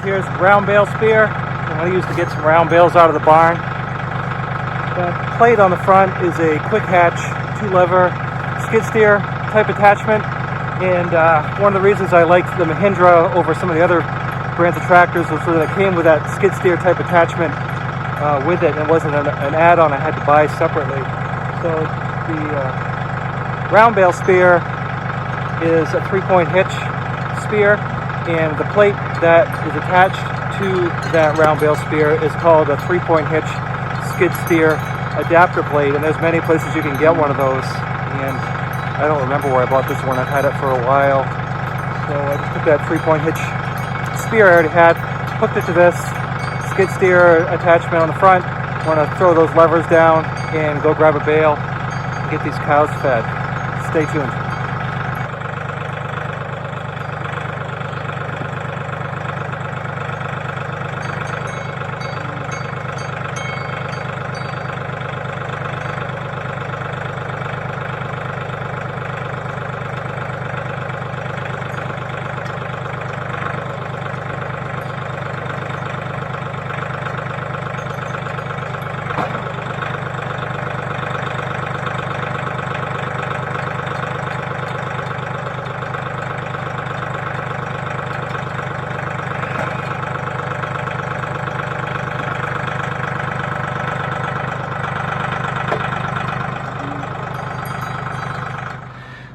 here's round bale spear. I'm going to use to get some round bales out of the barn. The plate on the front is a quick hatch, 2-lever skid steer type attachment. And one of the reasons I liked the Mahindra over some of the other brands of tractors was that it came with that skid steer type attachment with it, and it wasn't an add-on I had to buy separately. So the round bale spear is a 3-point hitch spear, and the plate that is attached to that round bale spear is called a 3-point hitch skid steer adapter plate, and there's many places you can get one of those, and I don't remember where I bought this one. I've had it for a while. So I just took that 3-point hitch spear I already had, hooked it to this skid steer attachment on the front. I'm going to throw those levers down and go grab a bale and get these cows fed. Stay tuned.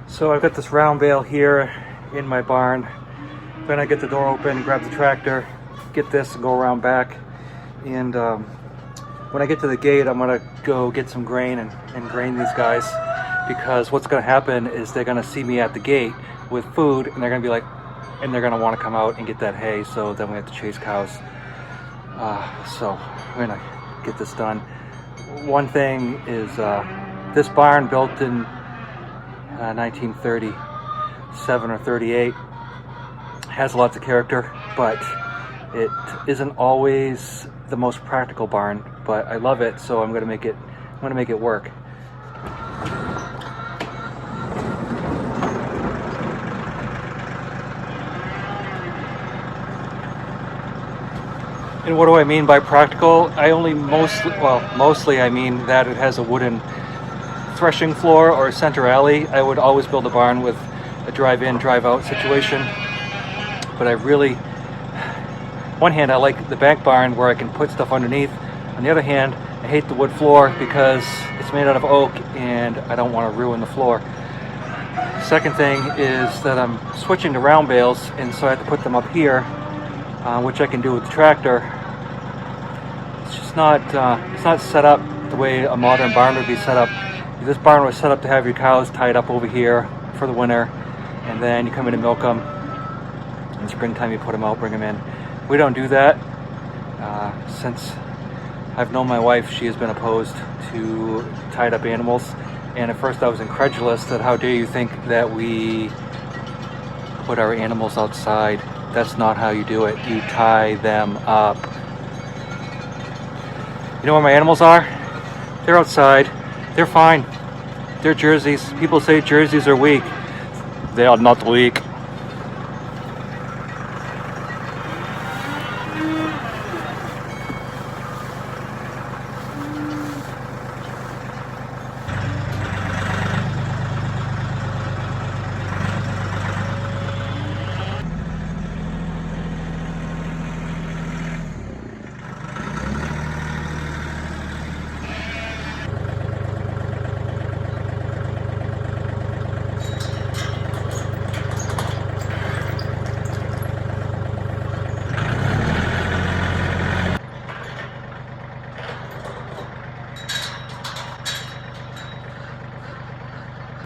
So I've got this round bale here in my barn. Then I get the door open, grab the tractor, get this and go around back. And when I get to the gate, I'm gonna go get some grain and grain these guys, because what's gonna happen is they're gonna see me at the gate with food, and they're gonna be like, and they're gonna wanna come out and get that hay, so then we have to chase cows. So we're gonna get this done. One thing is this barn built in 1937 or 38 has lots of character, but it isn't always the most practical barn, but I love it, so I'm gonna make it work. And what do I mean by practical? Mostly I mean that it has a wooden threshing floor or center alley. I would always build a barn with a drive-in, drive-out situation. But I really, one hand I like the bank barn where I can put stuff underneath. On the other hand, I hate the wood floor because it's made out of oak and I don't want to ruin the floor. Second thing is that I'm switching to round bales, and so I have to put them up here, which I can do with the tractor. It's just not set up the way a modern barn would be set up. This barn was set up to have your cows tied up over here for the winter, and then you come in and milk them. In springtime you put them out, bring them in. We don't do that. Since I've known my wife, she has been opposed to tied up animals, and at first I was incredulous that how dare you think that we put our animals outside. That's not how you do it. You tie them up. You know where my animals are? They're outside. They're fine. They're jerseys. People say jerseys are weak. They are not weak.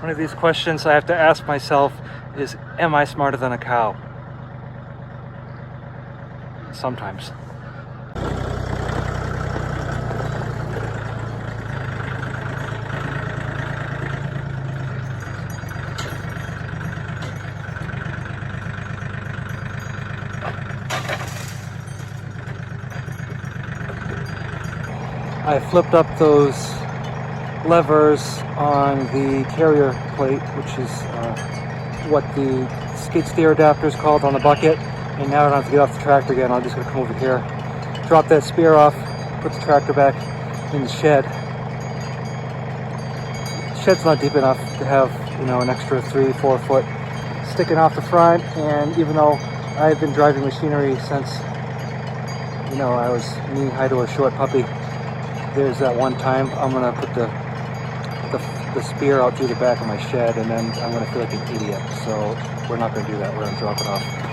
One of these questions I have to ask myself is, am I smarter than a cow? Sometimes. I flipped up those levers on the carrier plate, which is what the skid steer adapter is called on the bucket. And now I don't have to get off the tractor again. I'm just gonna come over here, drop that spear off, put the tractor back in the shed. The shed's not deep enough to have, you know, an extra 3-4 foot sticking off the front. And even though I've been driving machinery since, you know, I was knee-high to a short puppy, there's that one time I'm gonna put the spear out through the back of my shed, and then I'm gonna feel like an idiot. So we're not gonna do that. We're gonna drop it off.